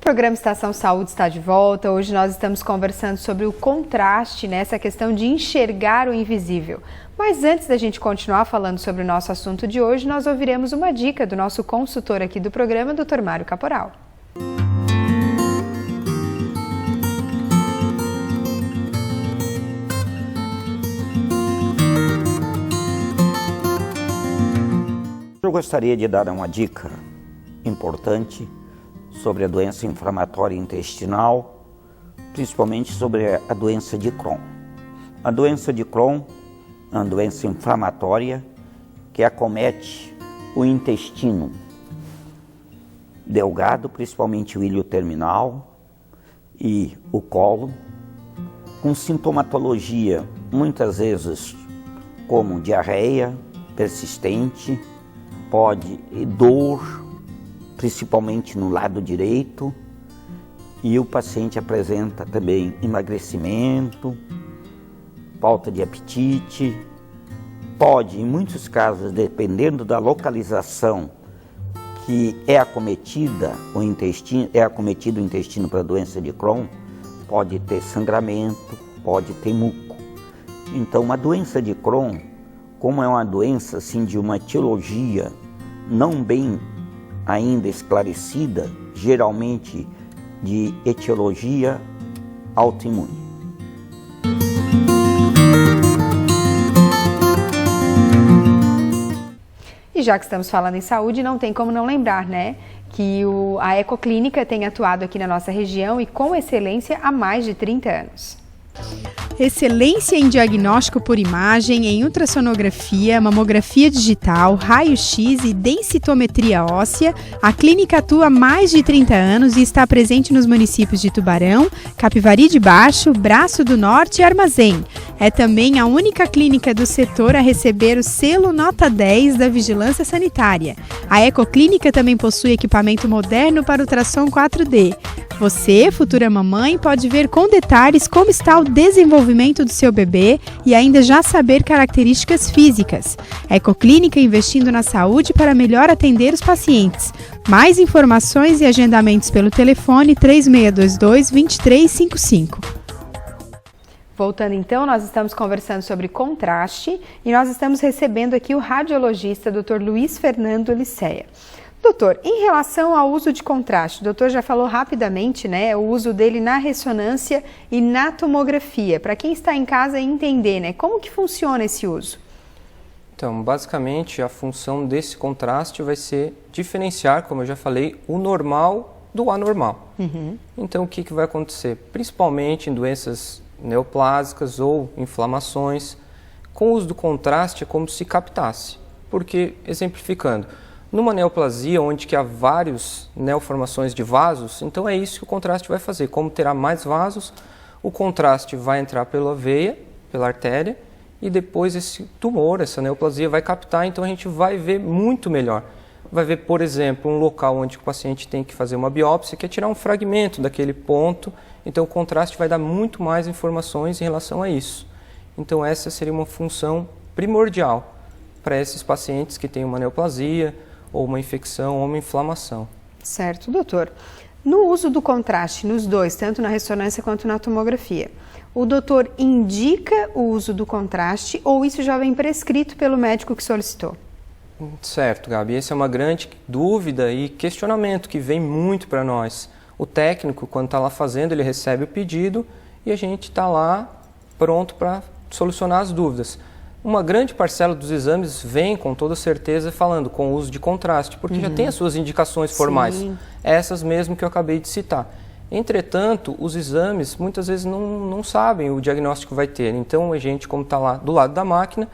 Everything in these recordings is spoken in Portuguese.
programa Estação Saúde está de volta. Hoje nós estamos conversando sobre o contraste, essa questão de enxergar o invisível. Mas antes da gente continuar falando sobre o nosso assunto de hoje, nós ouviremos uma dica do nosso consultor aqui do programa, Dr. Mário Caporal. Eu gostaria de dar uma dica importante sobre a doença inflamatória intestinal, principalmente sobre a doença de Crohn. A doença de Crohn é uma doença inflamatória que acomete o intestino delgado, principalmente o ilho terminal e o cólon, com sintomatologia muitas vezes como diarreia persistente, pode dor, principalmente no lado direito, e o paciente apresenta também emagrecimento, falta de apetite, pode, em muitos casos, dependendo da localização que é acometido o intestino para a doença de Crohn, pode ter sangramento, pode ter muco. Então, a doença de Crohn, como é uma doença assim, de uma etiologia não bem ainda esclarecida, geralmente de etiologia autoimune. E já que estamos falando em saúde, não tem como não lembrar, que a Ecoclínica tem atuado aqui na nossa região e com excelência há mais de 30 anos. Excelência em diagnóstico por imagem, em ultrassonografia, mamografia digital, raio-x e densitometria óssea, a clínica atua há mais de 30 anos e está presente nos municípios de Tubarão, Capivari de Baixo, Braço do Norte e Armazém. É também a única clínica do setor a receber o selo Nota 10 da Vigilância Sanitária. A Ecoclínica também possui equipamento moderno para ultrassom 4D. Você, futura mamãe, pode ver com detalhes como está o desenvolvimento do seu bebê e ainda já saber características físicas. A Ecoclínica investindo na saúde para melhor atender os pacientes. Mais informações e agendamentos pelo telefone 3622-2355. Voltando então, nós estamos conversando sobre contraste e nós estamos recebendo aqui o radiologista Dr. Luiz Fernando Liceia. Doutor, em relação ao uso de contraste, o doutor já falou rapidamente, o uso dele na ressonância e na tomografia, para quem está em casa entender, como que funciona esse uso? Então, basicamente, a função desse contraste vai ser diferenciar, como eu já falei, o normal do anormal. Então, o que vai acontecer? Principalmente em doenças neoplásicas ou inflamações, com o uso do contraste é como se captasse, porque, exemplificando, numa neoplasia, onde que há várias neoformações de vasos, então é isso que o contraste vai fazer. Como terá mais vasos, o contraste vai entrar pela veia, pela artéria, e depois esse tumor, essa neoplasia vai captar, então a gente vai ver muito melhor. Vai ver, por exemplo, um local onde o paciente tem que fazer uma biópsia, que é tirar um fragmento daquele ponto, então o contraste vai dar muito mais informações em relação a isso. Então essa seria uma função primordial para esses pacientes que têm uma neoplasia, ou uma infecção, ou uma inflamação. Certo, doutor. No uso do contraste, nos dois, tanto na ressonância quanto na tomografia, o doutor indica o uso do contraste ou isso já vem prescrito pelo médico que solicitou? Certo, Gabi. Essa é uma grande dúvida e questionamento que vem muito para nós. O técnico, quando está lá fazendo, ele recebe o pedido e a gente está lá pronto para solucionar as dúvidas. Uma grande parcela dos exames vem com toda certeza falando com o uso de contraste, porque já tem as suas indicações formais, essas mesmo que eu acabei de citar. Entretanto, os exames muitas vezes não sabem o diagnóstico que vai ter, então a gente, como está lá do lado da máquina,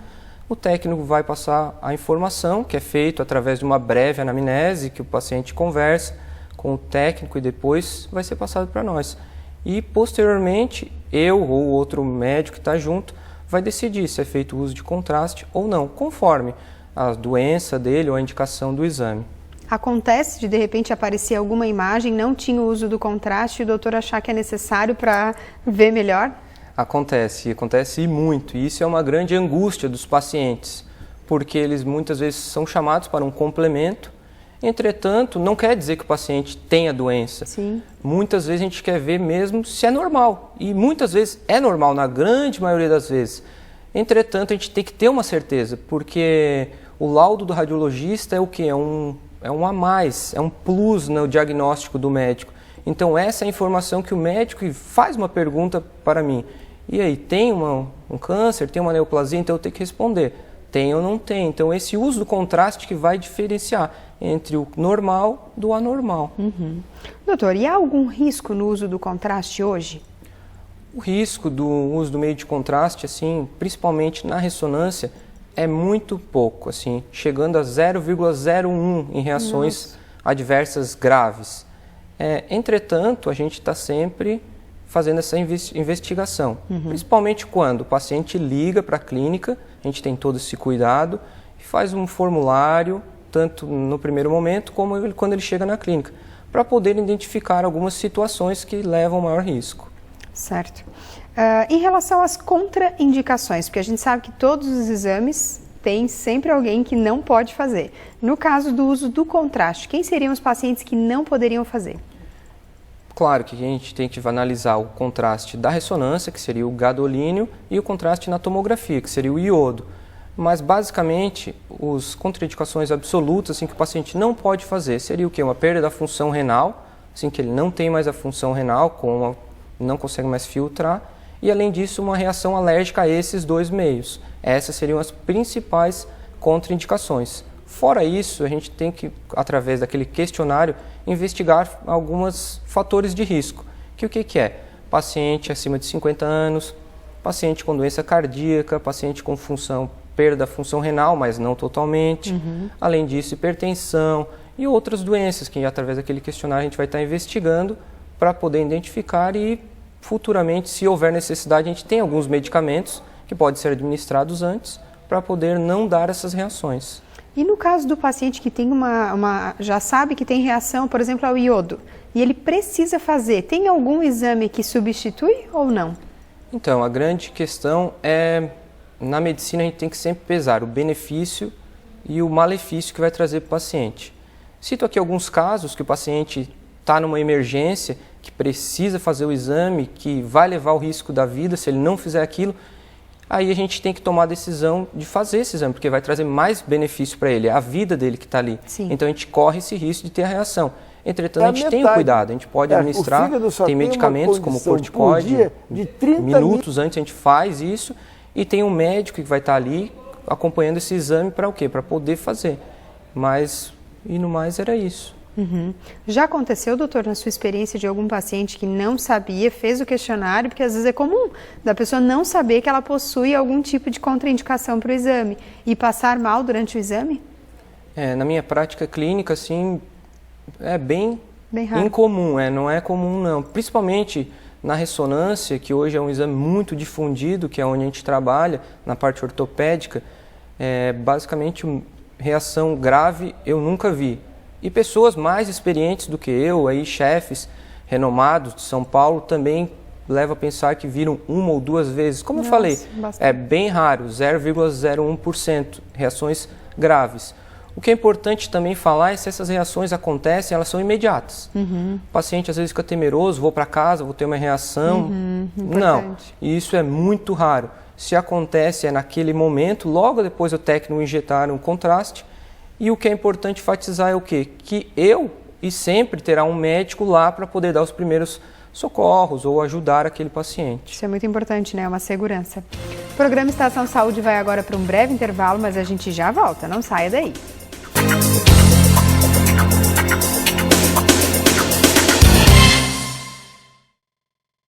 o técnico vai passar a informação, que é feito através de uma breve anamnese, que o paciente conversa com o técnico e depois vai ser passado para nós. E posteriormente, eu ou outro médico que está junto, vai decidir se é feito uso de contraste ou não, conforme a doença dele ou a indicação do exame. Acontece de repente aparecer alguma imagem, não tinha o uso do contraste e o doutor achar que é necessário para ver melhor? Acontece e muito. E isso é uma grande angústia dos pacientes, porque eles muitas vezes são chamados para um complemento, Entretanto, não quer dizer que o paciente tenha doença. Sim. Muitas vezes a gente quer ver mesmo se é normal. E muitas vezes é normal, na grande maioria das vezes. Entretanto, a gente tem que ter uma certeza, porque o laudo do radiologista é o quê? É um a mais, é um plus no diagnóstico do médico. Então, essa é a informação que o médico faz uma pergunta para mim. E aí, tem um câncer, tem uma neoplasia? Então eu tenho que responder. Tem ou não tem? Então, esse uso do contraste que vai diferenciar entre o normal do anormal. Uhum. Doutor, e há algum risco no uso do contraste hoje? O risco do uso do meio de contraste, assim, principalmente na ressonância, é muito pouco, assim, chegando a 0,01 em reações adversas graves. Entretanto, a gente está sempre fazendo essa investigação, principalmente quando o paciente liga para a clínica, a gente tem todo esse cuidado e faz um formulário, tanto no primeiro momento como quando ele chega na clínica, para poder identificar algumas situações que levam ao maior risco. Certo. Em relação às contraindicações, porque a gente sabe que todos os exames tem sempre alguém que não pode fazer. No caso do uso do contraste, quem seriam os pacientes que não poderiam fazer? Claro que a gente tem que analisar o contraste da ressonância, que seria o gadolínio, e o contraste na tomografia, que seria o iodo. Mas, basicamente, as contraindicações absolutas assim, que o paciente não pode fazer seria o quê? Uma perda da função renal, assim, que ele não tem mais a função renal, não consegue mais filtrar, e, além disso, uma reação alérgica a esses dois meios. Essas seriam as principais contraindicações. Fora isso, a gente tem que, através daquele questionário, investigar alguns fatores de risco. Que o que é? Paciente acima de 50 anos, paciente com doença cardíaca, paciente com perda da função renal, mas não totalmente. Além disso, hipertensão e outras doenças que, através daquele questionário, a gente vai estar investigando para poder identificar e, futuramente, se houver necessidade, a gente tem alguns medicamentos que podem ser administrados antes para poder não dar essas reações. E no caso do paciente que tem já sabe que tem reação, por exemplo, ao iodo, e ele precisa fazer, tem algum exame que substitui ou não? Então, a grande questão é, na medicina a gente tem que sempre pesar o benefício e o malefício que vai trazer para o paciente. Cito aqui alguns casos que o paciente está numa emergência, que precisa fazer o exame, que vai levar o risco da vida se ele não fizer aquilo. Aí a gente tem que tomar a decisão de fazer esse exame, porque vai trazer mais benefício para ele, é a vida dele que está ali. Sim. Então a gente corre esse risco de ter a reação. Entretanto, a gente tem o cuidado, a gente pode administrar, tem medicamentos como corticoide, de 30 minutos antes a gente faz isso, e tem um médico que vai estar ali acompanhando esse exame para o quê? Para poder fazer. Mas, e no mais, era isso. Já aconteceu, doutor, na sua experiência, de algum paciente que não sabia, fez o questionário, porque às vezes é comum da pessoa não saber que ela possui algum tipo de contraindicação para o exame e passar mal durante o exame? Na minha prática clínica, assim, é bem raro. Incomum, não é comum não. Principalmente na ressonância, que hoje é um exame muito difundido, que é onde a gente trabalha, na parte ortopédica, basicamente reação grave eu nunca vi. E pessoas mais experientes do que eu, aí, chefes renomados de São Paulo, também levam a pensar que viram uma ou duas vezes. Como eu falei, bastante. É bem raro, 0,01% reações graves. O que é importante também falar é se essas reações acontecem, elas são imediatas. O paciente às vezes fica temeroso, vou para casa, vou ter uma reação. Não, e isso é muito raro. Se acontece naquele momento, logo depois do técnico injetar um contraste. E o que é importante enfatizar é o quê? Que sempre terá um médico lá para poder dar os primeiros socorros ou ajudar aquele paciente. Isso é muito importante, né? É uma segurança. O programa Estação Saúde vai agora para um breve intervalo, mas a gente já volta, não saia daí.